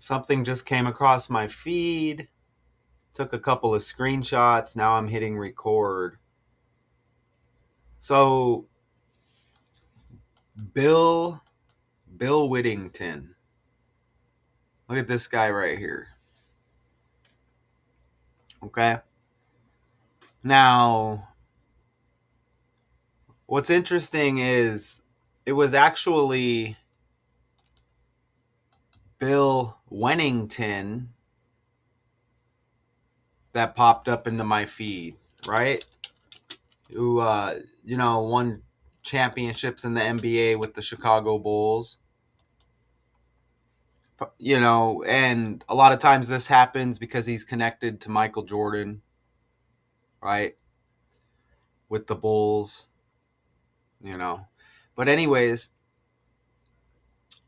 something just came across my feed. Took a couple of screenshots. Now I'm hitting record. So Bill Whittington. Look at this guy right here. Okay. Now, what's interesting is it was actually Bill Wennington that popped up into my feed, right? Who won championships in the NBA with the Chicago Bulls. And a lot of times this happens because he's connected to Michael Jordan, right? With the Bulls, But anyways,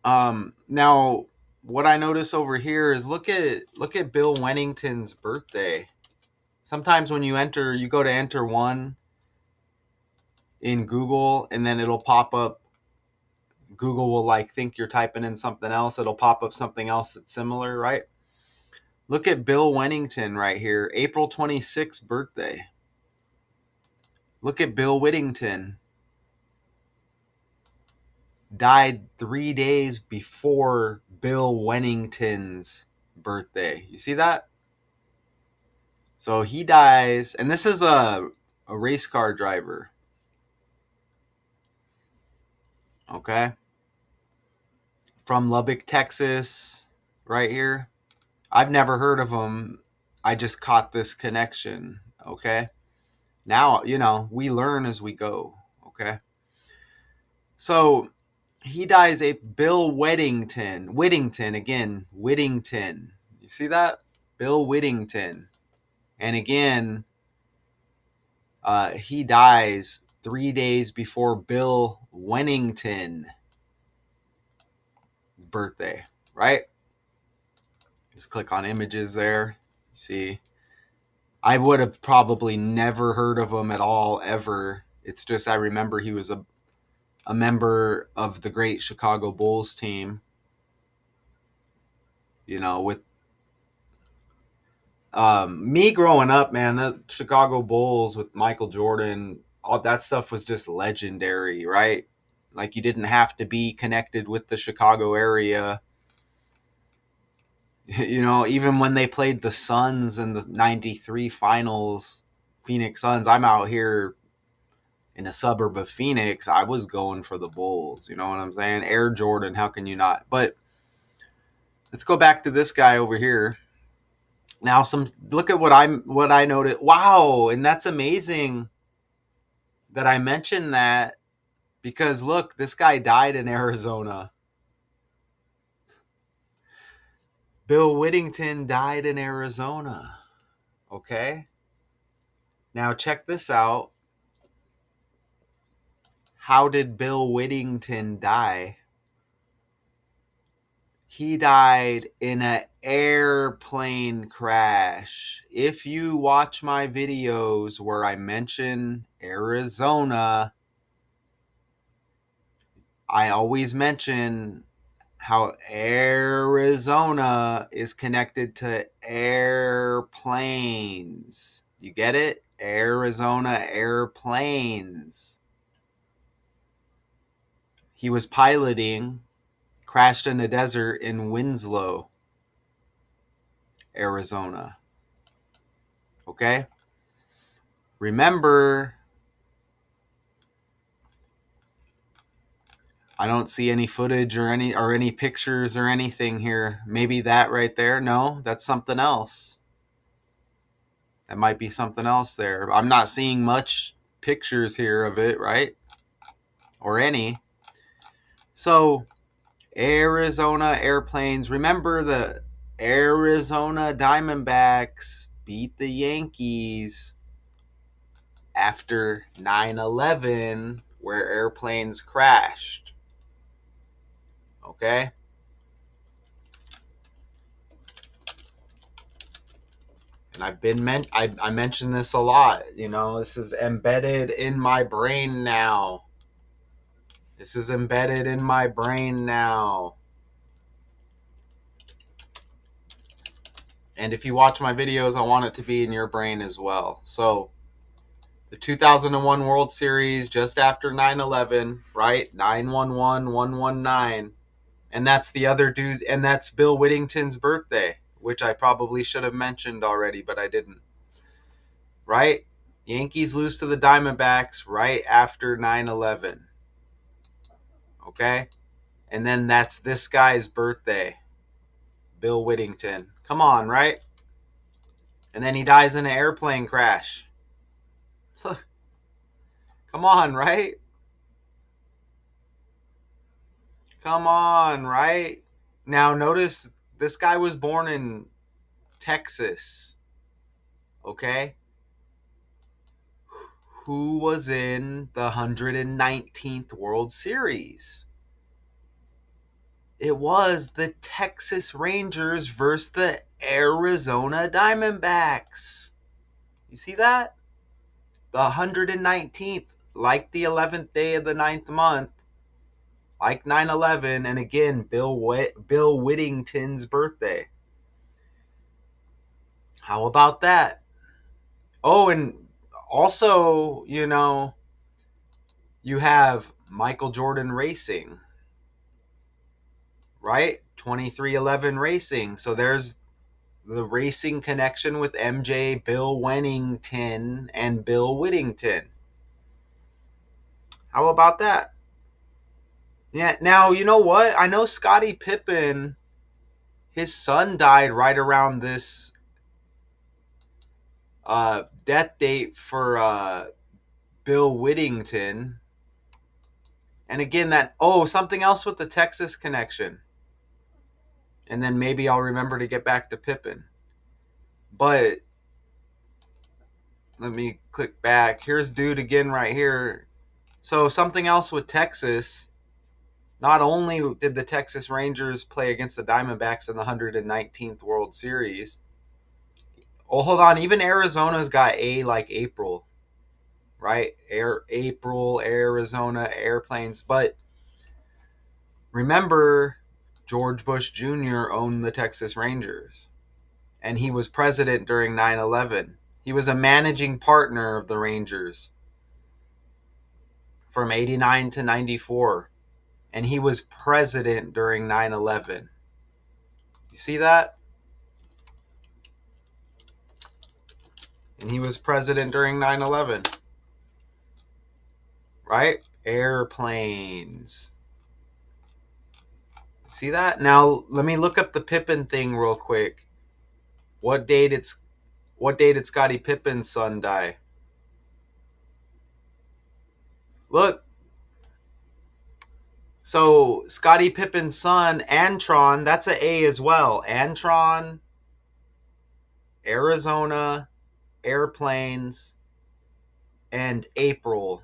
now what I notice over here is look at Bill Wennington's birthday. Sometimes when you go to enter one in Google, and then it'll pop up. Google will think you're typing in something else. It'll pop up something else that's similar, right? Look at Bill Wennington right here, April 26th birthday. Look at Bill Whittington. Died 3 days before Bill Wennington's birthday. You see that? So he dies, and this is a race car driver. Okay? From Lubbock, Texas, right here. I've never heard of him. I just caught this connection. Okay? Now, we learn as we go. Okay? So he dies Bill Whittington again. Whittington. You see that? Bill Whittington. And again, he dies 3 days before Bill Wennington's birthday, right? Just click on images there. See, I would have probably never heard of him at all, ever. It's just I remember he was a member of the great Chicago Bulls team. With me growing up, man, the Chicago Bulls with Michael Jordan, all that stuff was just legendary, right? Like, you didn't have to be connected with the Chicago area. Even when they played the Suns in the 93 finals, Phoenix Suns, I'm out here in a suburb of Phoenix. I was going for the Bulls. You know what I'm saying? Air Jordan, how can you not? But let's go back to this guy over here. Now, look at what I noted. Wow, and that's amazing that I mentioned that, because look, this guy died in Arizona. Bill Whittington died in Arizona. Okay? Now check this out. How did Bill Whittington die? He died in an airplane crash. If you watch my videos where I mention Arizona, I always mention how Arizona is connected to airplanes. You get it? Arizona airplanes. He was piloting, crashed in a desert in Winslow, Arizona. Okay? Remember, I don't see any footage or any pictures or anything here. Maybe that right there. No, that's something else. That might be something else there. I'm not seeing much pictures here of it, right? Or any. So, Arizona airplanes. Remember, the Arizona Diamondbacks beat the Yankees after 9/11, where airplanes crashed. Okay? And I mentioned this a lot. This is embedded in my brain now. This is embedded in my brain now. And if you watch my videos, I want it to be in your brain as well. So the 2001 World Series, just after 9/11, right? 9/11, 119. And that's the other dude, and that's Bill Whittington's birthday, which I probably should have mentioned already, but I didn't. Right? Yankees lose to the Diamondbacks right after 9/11. Okay? And then that's this guy's birthday, Bill Whittington. Come on, right? And then he dies in an airplane crash. Come on, right? Come on, right? Now, notice this guy was born in Texas. Okay? Who was in the 119th World Series? It was the Texas Rangers versus the Arizona Diamondbacks. You see that? The 119th, like the 11th day of the 9th month, like 9/11, and again, Bill Whittington's birthday. How about that? Oh, and also, you have Michael Jordan Racing, right? 2311 Racing. So there's the racing connection with MJ, Bill Wennington, and Bill Whittington. How about that? Yeah. Now, you know what? I know Scottie Pippen, his son died right around this death date for Bill Whittington. And again, something else with the Texas connection. And then maybe I'll remember to get back to Pippen. But let me click back. Here's dude again right here. So something else with Texas. Not only did the Texas Rangers play against the Diamondbacks in the 119th World Series. Oh, hold on. Even Arizona's got A like April, right? April, Arizona, airplanes. But remember, George Bush Jr. owned the Texas Rangers, and he was president during 9/11. He was a managing partner of the Rangers from 89 to 94, and he was president during 9/11. You see that? And he was president during 9/11. Right? Airplanes. See that? Now, let me look up the Pippen thing real quick. What day did Scottie Pippen's son die? Look. So, Scottie Pippen's son, Antron, that's an A as well. Antron, Arizona, airplanes, and April.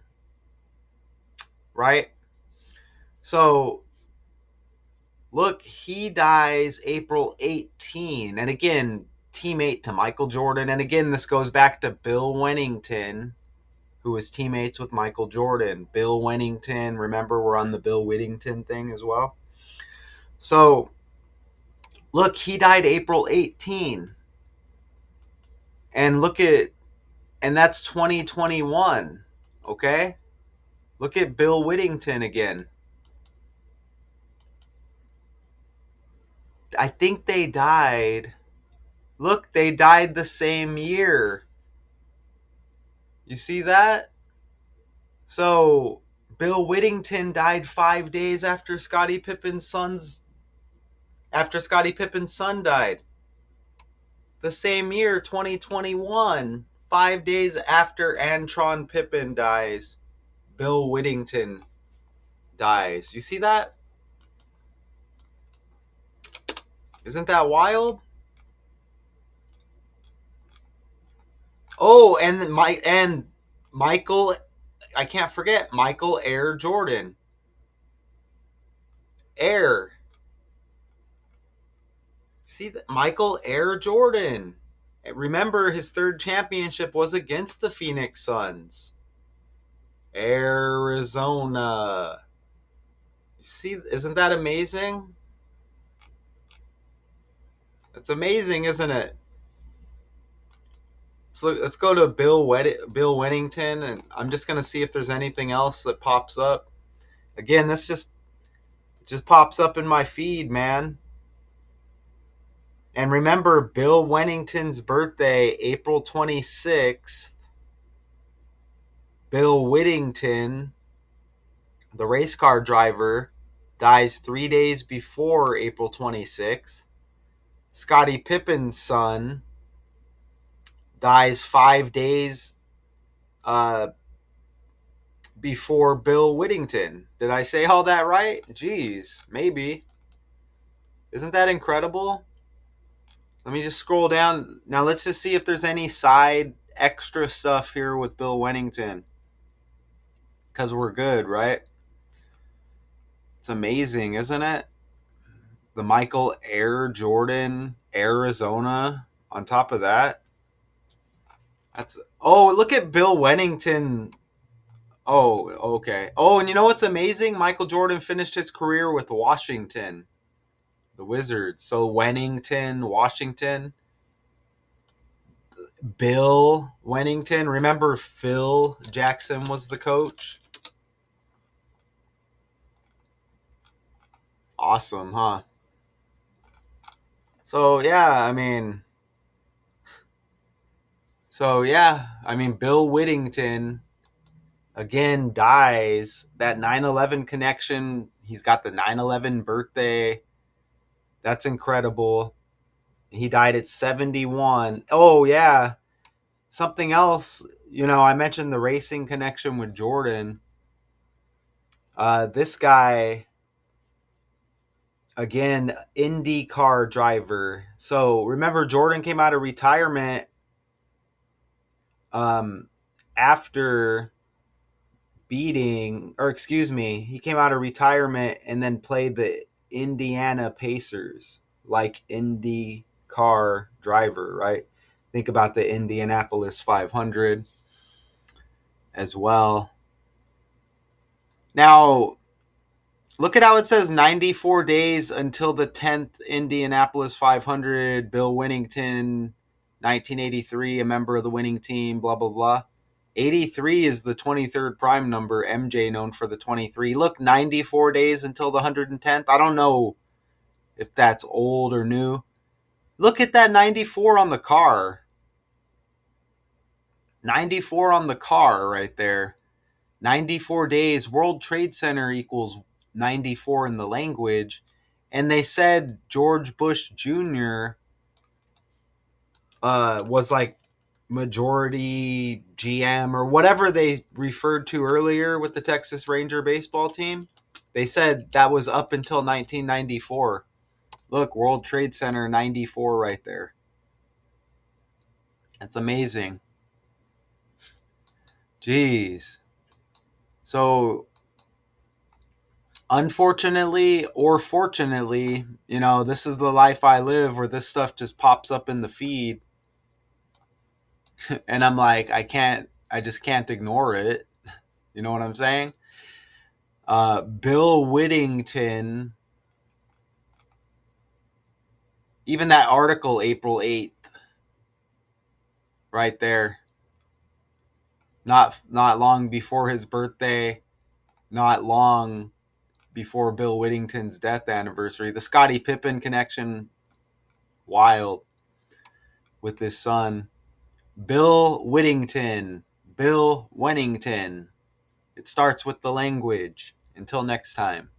Right? So, look, he dies April 18. And again, teammate to Michael Jordan. And again, this goes back to Bill Wennington, who was teammates with Michael Jordan. Bill Wennington, remember we're on the Bill Whittington thing as well. So, look, he died April 18. And and that's 2021, okay? Look at Bill Whittington again. I think they died. Look, they died the same year. You see that? So, Bill Whittington died 5 days after Scottie Pippen's son died. The same year, 2021, 5 days after Antron Pippen dies, Bill Whittington dies. You see that? Isn't that wild? Oh, and Michael, I can't forget Michael Air Jordan. Air. See that? Michael Air Jordan. Remember, his third championship was against the Phoenix Suns. Arizona. You see, isn't that amazing? It's amazing, isn't it? let's go to Bill Wennington, and I'm just gonna see if there's anything else that pops up. Again, this just pops up in my feed, man. And remember, Bill Wennington's birthday, April 26th. Bill Whittington, the race car driver, dies 3 days before April 26th. Scottie Pippen's son dies 5 days uh, before Bill Whittington. Did I say all that right? Jeez, maybe. Isn't that incredible? Let me just scroll down. Now let's just see if there's any side extra stuff here with Bill Wennington. Because we're good, right? It's amazing, isn't it? The Michael Air Jordan, Arizona. On top of that, look at Bill Wennington. Oh, okay. Oh, and you know what's amazing? Michael Jordan finished his career with Washington, the Wizards. So Wennington, Washington. Bill Wennington. Remember Phil Jackson was the coach? Awesome, huh? So yeah, I mean Bill Whittington again dies. That 9/11 connection, he's got the 9/11 birthday. That's incredible. He died at 71. Oh yeah. Something else, I mentioned the racing connection with Jordan. This guy, again, IndyCar driver. So remember, Jordan came out of retirement after he came out of retirement and then played the Indiana Pacers, like IndyCar driver, right? Think about the Indianapolis 500 as well. Now, look at how it says 94 days until the 10th Indianapolis 500. Bill Wennington, 1983, a member of the winning team, blah, blah, blah. 83 is the 23rd prime number. MJ known for the 23. Look, 94 days until the 110th. I don't know if that's old or new. Look at that 94 on the car. 94 on the car right there. 94 days. World Trade Center equals 94 in the language. And they said George Bush Jr. Was like majority GM or whatever they referred to earlier with the Texas Ranger baseball team. They said that was up until 1994. Look, World Trade Center 94 right there. That's amazing. Jeez. So, unfortunately or fortunately, this is the life I live where this stuff just pops up in the feed. And I'm like, I just can't ignore it. You know what I'm saying? Bill Whittington, even that article, April 8th, right there. Not long before his birthday, not long before Bill Whittington's death anniversary. The Scottie Pippen connection, wild with his son. Bill Whittington, Bill Wennington. It starts with the language. Until next time.